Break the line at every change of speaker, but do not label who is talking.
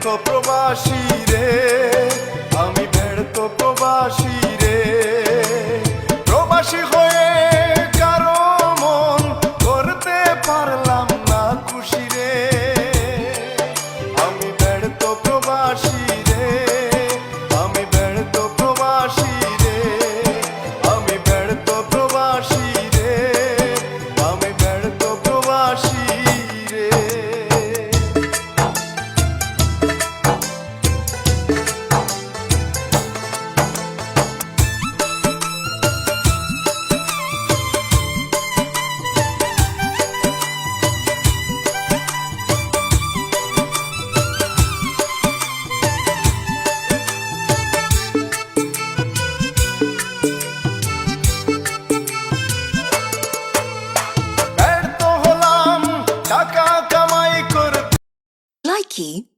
ব্যর্থ প্রবাসী রে, আমি ব্যর্থ প্রবাসী রে। প্রবাসী হয়ে কারো মন করতে পারলাম না খুশি রে, আমি ব্যর্থ প্রবাসী রে, আমি ব্যর্থ প্রবাসী রে, আমি ব্যর্থ প্রবাসী রে, আমি ব্যর্থ প্রবাসী রে।
Likey